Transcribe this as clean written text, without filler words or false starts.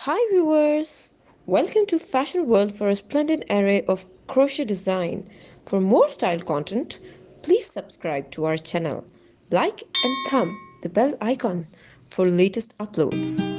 Hi viewers! Welcome to Fashion World for a splendid array of crochet design. For more style content, please subscribe to our channel. Like and thumb the bell icon for latest uploads.